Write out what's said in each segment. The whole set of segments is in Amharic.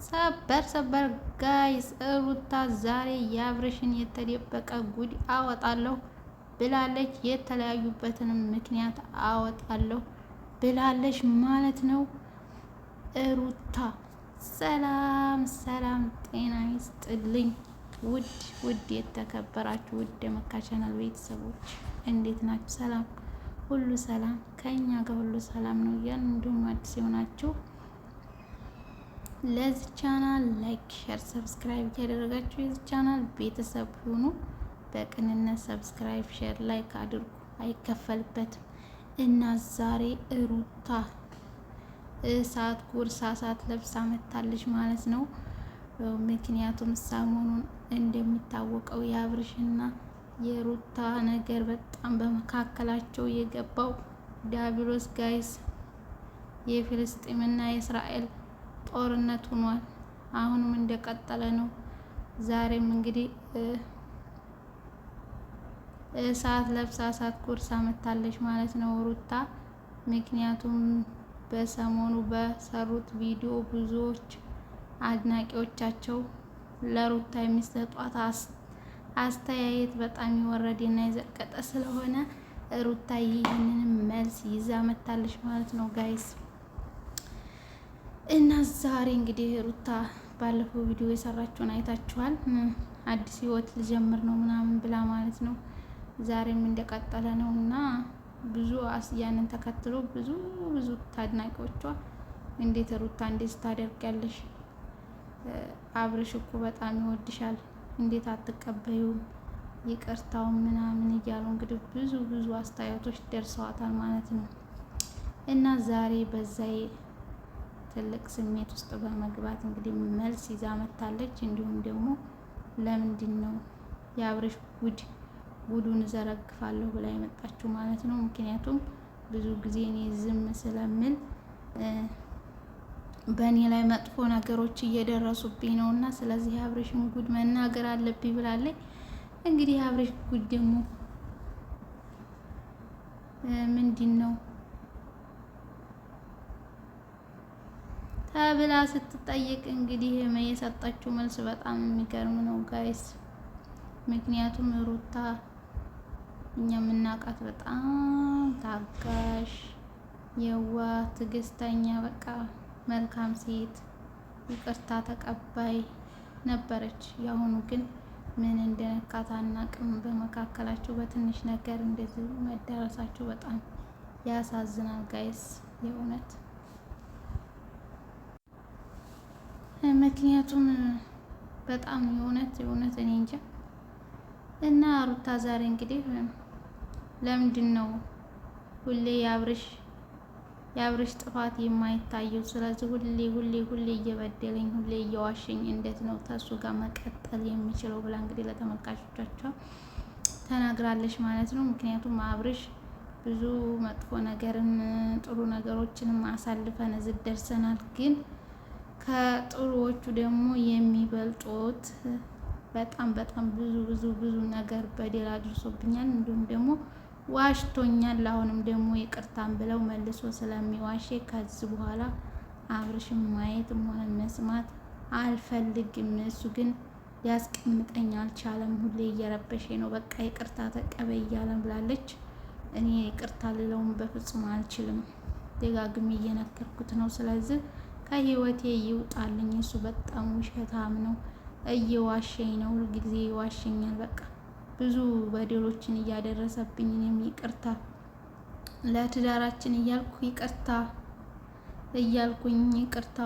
ሰበር ጋይስ ሩታ ዛሬ የአብርሽን የተደበቀ ጉድ አወጣለሁ ብላለች። የተለያዩበትንም ምክንያት አወጣለሁ ብላለች ማለት ነው። ሩታ ሰላም ጤና ይስጥልኝ። ውድ የተከበራችሁ ውድ የመካ ቻናል ቤተሰቦች እንዴት ናችሁ? ሰላም ሁሉ ሰላም ከኛ ጋር ሁሉ ሰላም ነው እያልን እንዲሁም አዲስ የሆናችሁ ለዚህ ቻናል ላይክ፣ ሼር፣ ሰብስክራይብ ያደረጋችሁ የዚህ ቻናል ቤተሰብ ሁኑ። በቅንነት ሰብስክራይብ፣ ሼር፣ ላይክ አድርጉ፣ አይከፈልበትም። እና ዛሬ ሩታ እሳት ጉርሳ እሳት ለብሳ መታለች ማለት ነው። ምክንያቱም ሰሞኑን እንደሚታወቀው የአብርሽና የሩታ ነገር በጣም በመካከላቸው የገባው ዲያብሎስ ጋይስ የፍልስጤምና የእስራኤል ጦርነት ሆኗል። አሁንም እንደቀጠለ ነው። ዛሬም እንግዲህ እሳት ለብሳ እሳት ጎርሳ መታለች ማለት ነው ሩታ። ምክንያቱም በሰሞኑ በሰሩት ቪዲዮ ብዙዎች አድናቂዎቻቸው ለሩታ የሚሰጧት አስተያየት በጣም የወረደና የዘቀጠ ስለሆነ ሩታ ይህንንም መልስ ይዛ መታለች ማለት ነው ጋይስ። እና ዛሬ እንግዲህ ሩታ ባለፈው ቪዲዮ የሰራችውን አይታችኋል። አዲስ ህይወት ልጀምር ነው ምናምን ብላ ማለት ነው። ዛሬም እንደቀጠለ ነው እና ብዙ ያንን ተከትሎ ብዙ አድናቂዎቿ እንዴት ሩታ እንዴት ታደርጊያለሽ? አብርሽ እኮ በጣም ይወድሻል፣ እንዴት አትቀበዩም? ይቅርታው ምናምን እያሉ እንግዲህ ብዙ አስተያየቶች ደርሰዋታል ማለት ነው። እና ዛሬ በዛይ ትልቅ ስሜት ውስጥ በመግባት እንግዲህ መልስ ይዛ መታለች። እንዲሁም ደግሞ ለምንድን ነው የአብርሽ ጉዱን ዘረግፋለሁ ብላ የመጣችው ማለት ነው። ምክንያቱም ብዙ ጊዜ እኔ ዝም ስለምል በእኔ ላይ መጥፎ ነገሮች እየደረሱብኝ ነው እና ስለዚህ የአብርሽን ጉድ መናገር አለብኝ ብላለች። እንግዲህ የአብርሽ ጉድ ደግሞ ምንድን ነው ተብላ ስትጠይቅ እንግዲህ የሰጠችው መልስ በጣም የሚገርም ነው ጋይስ። ምክንያቱም ሩታ እኛ የምናውቃት በጣም ታጋሽ፣ የዋህ፣ ትዕግስተኛ በቃ መልካም ሴት፣ ይቅርታ ተቀባይ ነበረች። የአሁኑ ግን ምን እንደነካት አናውቅም። በመካከላቸው በትንሽ ነገር እንደዚህ መዳረሳቸው በጣም ያሳዝናል ጋይስ የእውነት። ምክንያቱም በጣም የእውነት እኔ እንጃ። እና ሩታ ዛሬ እንግዲህ ለምንድን ነው ሁሌ የአብርሽ ጥፋት የማይታየው? ስለዚህ ሁሌ እየበደለኝ ሁሌ እየዋሸኝ እንዴት ነው ተሱ ጋር መቀጠል የሚችለው ብላ እንግዲህ ለተመልካቾቻቸው ተናግራለች ማለት ነው። ምክንያቱም አብርሽ ብዙ መጥፎ ነገርን ጥሩ ነገሮችንም አሳልፈን እዚህ ደርሰናል። ግን ከጥሩዎቹ ደግሞ የሚበልጡት በጣም ብዙ ነገር በደል አድርሶብኛል፣ እንዲሁም ደግሞ ዋሽቶኛል። አሁንም ደግሞ ይቅርታን ብለው መልሶ ስለሚዋሽ ከዚህ በኋላ አብርሽም ማየትም ሆነ መስማት አልፈልግም። እሱ ግን ሊያስቀምጠኝ አልቻለም። ሁሌ እየረበሸ ነው። በቃ ይቅርታ ተቀበይ እያለን ብላለች። እኔ ይቅርታ ልለውም በፍጹም አልችልም። ደጋግሜ እየነገርኩት ነው። ስለዚህ ከህይወቴ ይውጣልኝ። እሱ በጣም ውሸታም ነው፣ እየዋሸኝ ነው፣ ሁልጊዜ ይዋሸኛል። በቃ ብዙ በደሎችን እያደረሰብኝ እኔም ይቅርታ ለትዳራችን እያልኩኝ ይቅርታ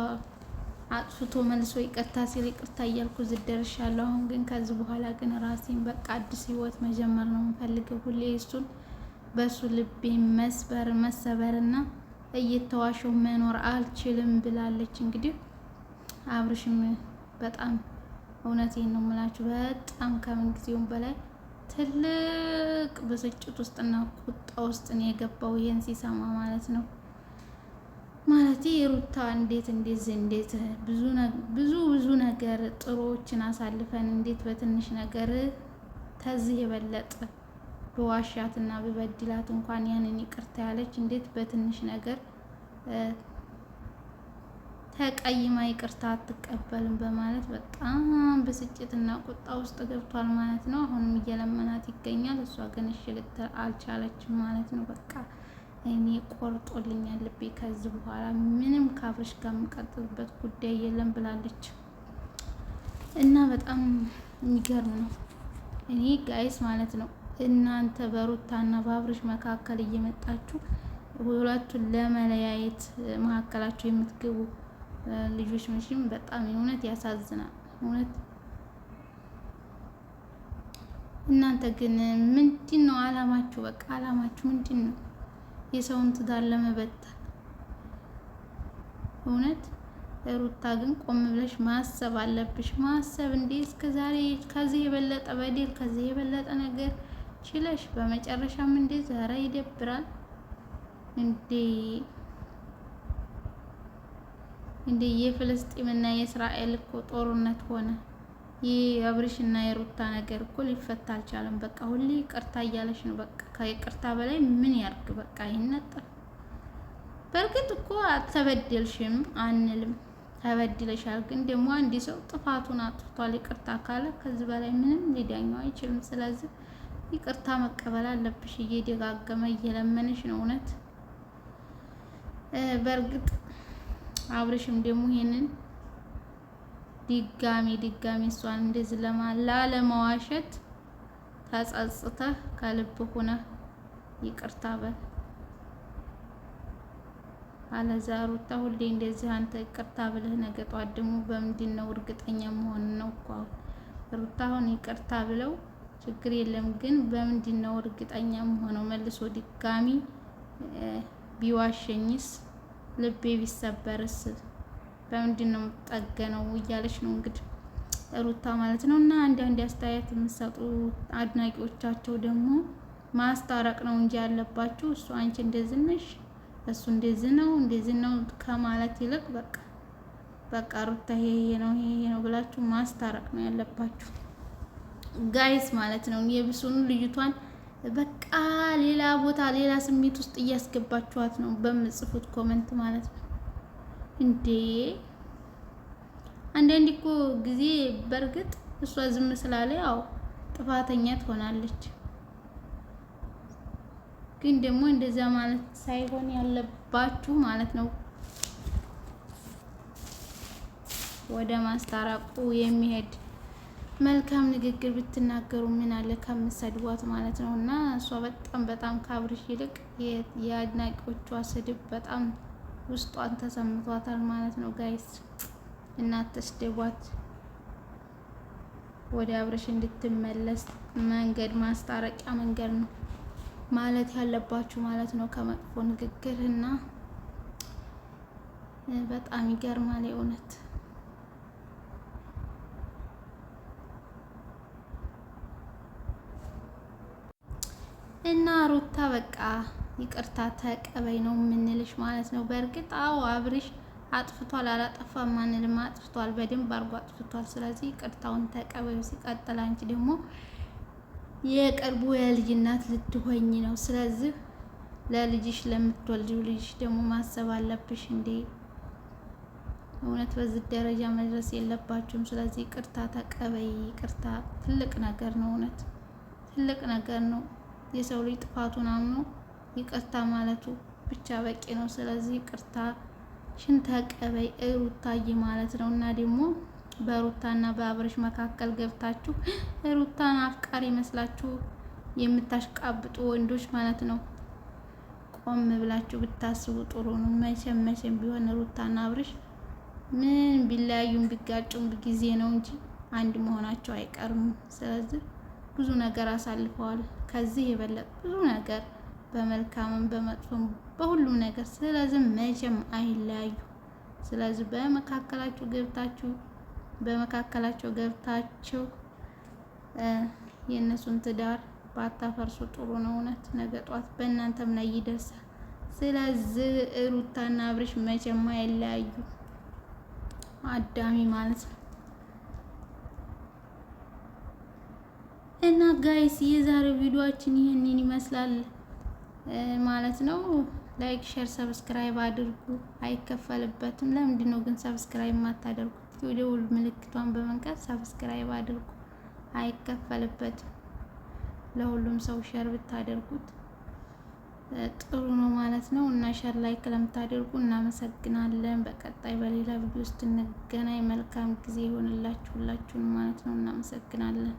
አጥፍቶ መልሶ ይቅርታ ሲል ይቅርታ እያልኩ ዝደርሻለሁ። አሁን ግን ከዚህ በኋላ ግን ራሴን በቃ አዲስ ህይወት መጀመር ነው የምፈልገው። ሁሌ እሱን በሱ ልቤ መሰበርና እየተዋሸው መኖር አልችልም ብላለች። እንግዲህ አብርሽም በጣም እውነቴን ነው የምላችሁ በጣም ከምን ጊዜውም በላይ ትልቅ ብስጭት ውስጥና ቁጣ ውስጥ ነው የገባው ይሄን ሲሰማ ማለት ነው። ማለት ሩታ እንዴት ብዙ ነገር ጥሩዎችን አሳልፈን እንዴት በትንሽ ነገር ከዚህ የበለጠ በዋሻትና በበድላት እንኳን ያንን ይቅርታ ያለች እንዴት በትንሽ ነገር ተቀይማ ይቅርታ አትቀበልም በማለት በጣም ብስጭትና ቁጣ ውስጥ ገብቷል ማለት ነው። አሁንም እየለመናት ይገኛል። እሷ ግን እሺ ልትል አልቻለችም ማለት ነው። በቃ እኔ ቆርጦልኛል ልቤ፣ ከዚህ በኋላ ምንም ከአብርሽ ጋር የምቀጥልበት ጉዳይ የለም ብላለች። እና በጣም የሚገርም ነው። እኔ ጋይስ ማለት ነው እናንተ በሩታና በአብርሽ መካከል እየመጣችሁ ሁለቱን ለመለያየት መካከላቸው የምትገቡ ልጆች መቼም በጣም እውነት ያሳዝናል። እውነት እናንተ ግን ምንድን ነው አላማችሁ? በቃ አላማችሁ ምንድን ነው? የሰውን ትዳር ለመበተን። እውነት ሩታ ግን ቆም ብለሽ ማሰብ አለብሽ። ማሰብ እንዴ! እስከዛሬ ከዚህ የበለጠ በደል ከዚህ የበለጠ ነገር ችለሽ በመጨረሻም እንዴ! ዛሬ ይደብራል እንዴ የፍልስጤምና የእስራኤል እኮ ጦርነት ሆነ። ይህ የአብርሽና የሩታ ነገር እኮ ሊፈታ አልቻለም። በቃ ሁሌ ይቅርታ እያለሽ ነው። በቃ ከይቅርታ በላይ ምን ያርግ? በቃ ይነጠል። በእርግጥ እኮ አልተበደልሽም አንልም፣ ተበድለሻል። ግን ደግሞ አንድ ሰው ጥፋቱን አጥፍቷል ይቅርታ ካለ ከዚህ በላይ ምንም ሊዳኘው አይችልም። ስለዚህ ይቅርታ መቀበል አለብሽ። እየደጋገመ እየለመነሽ ነው እውነት። በእርግጥ አብርሽም ደግሞ ይሄንን ድጋሚ እሷን እንደዚህ ላለመዋሸት ተጸጽተህ ከልብ ሆነህ ይቅርታ በል። አለዛ ሩታ ሁሌ እንደዚህ አንተ ይቅርታ ብለህ ነገ ጧት ደግሞ በምንድን ነው እርግጠኛ መሆን ነው እኮ ሩታ አሁን ይቅርታ ብለው ችግር የለም ግን በምንድን ነው እርግጠኛ መሆነው? መልሶ ድጋሚ ቢዋሸኝስ ልቤ ቢሰበርስ በምንድን ነው ጠገነው እያለች ነው እንግዲህ ሩታ ማለት ነው። እና አንዳንድ አስተያየት የምትሰጡ አድናቂዎቻቸው ደግሞ ማስታረቅ ነው እንጂ ያለባችሁ እሱ አንቺ እንደዚህ ነሽ እሱ እንደዚህ ነው ከማለት ይልቅ በቃ ሩታ ይሄ ነው ብላችሁ ማስታረቅ ነው ያለባችሁ ጋይስ ማለት ነው። የብሱን ልጅቷን በቃ ሌላ ቦታ ሌላ ስሜት ውስጥ እያስገባችኋት ነው በምጽፉት ኮሜንት ማለት ነው። እንዴ አንዳንዴ እኮ ጊዜ በእርግጥ እሷ ዝም ስላለ ያው ጥፋተኛ ትሆናለች። ግን ደግሞ እንደዛ ማለት ሳይሆን ያለባችሁ ማለት ነው ወደ ማስታረቁ የሚሄድ መልካም ንግግር ብትናገሩ ምን አለ ከምትሰድቧት ማለት ነው። እና እሷ በጣም ከአብርሽ ይልቅ የአድናቂዎቿ ስድብ በጣም ውስጧን ተሰምቷታል ማለት ነው ጋይስ። እና አትስደቧት፣ ወደ አብርሽ እንድትመለስ መንገድ ማስታረቂያ መንገድ ነው ማለት ያለባችሁ ማለት ነው ከመጥፎ ንግግር። እና በጣም ይገርማል የእውነት። እና ሩታ በቃ ይቅርታ ተቀበይ ነው የምንልሽ ማለት ነው። በእርግጥ አዎ አብርሽ አጥፍቷል፣ አላጠፋም አንልም። አጥፍቷል፣ በደንብ አድርጎ አጥፍቷል። ስለዚህ ይቅርታውን ተቀበዩ። ሲቀጥል አንቺ ደግሞ የቅርቡ የልጅ እናት ልትሆኝ ነው። ስለዚህ ለልጅሽ ለምትወልጂው ልጅሽ ደግሞ ማሰብ አለብሽ እንዴ። እውነት በዚህ ደረጃ መድረስ የለባችሁም። ስለዚህ ይቅርታ ተቀበይ። ይቅርታ ትልቅ ነገር ነው፣ እውነት ትልቅ ነገር ነው። የሰው ልጅ ጥፋቱን አምኖ ይቅርታ ማለቱ ብቻ በቂ ነው። ስለዚህ ይቅርታ ሽን ተቀበይ ሩታዬ ማለት ነው። እና ደግሞ በሩታና በአብርሽ መካከል ገብታችሁ ሩታን አፍቃሪ መስላችሁ የምታሽቃብጡ ወንዶች ማለት ነው ቆም ብላችሁ ብታስቡ ጥሩ ነው። መቼም ቢሆን ሩታና አብርሽ ምን ቢለያዩም ቢጋጩም ጊዜ ነው እንጂ አንድ መሆናቸው አይቀርም። ስለዚህ ብዙ ነገር አሳልፈዋል። ከዚህ የበለጠ ብዙ ነገር በመልካምም በመጥፎም በሁሉም ነገር። ስለዚህ መቼም አይለያዩ። ስለዚህ በመካከላቸው ገብታችሁ የእነሱን ትዳር ባታፈርሱ ጥሩ ነው። እውነት ነገ ጧት በእናንተም ላይ ይደርሳል። ስለዚህ ሩታና አብርሽ መቼም አይለያዩ አዳሚ ማለት ነው። እና ጋይስ የዛሬው ቪዲዮአችን ይሄንን ይመስላል ማለት ነው። ላይክ፣ ሼር፣ ሰብስክራይብ አድርጉ። አይከፈልበትም። ለምንድን ነው ግን ሰብስክራይብ የማታደርጉት? የደውል ምልክቷን በመንካት ሰብስክራይብ አድርጉ። አይከፈልበትም። ለሁሉም ሰው ሼር ብታደርጉት ጥሩ ነው ማለት ነው። እና ሼር ላይክ ለምታደርጉ እናመሰግናለን። በቀጣይ በሌላ ቪዲዮ ውስጥ እንገናኝ። መልካም ጊዜ ይሆንላችሁ ሁላችሁም ማለት ነው። እናመሰግናለን።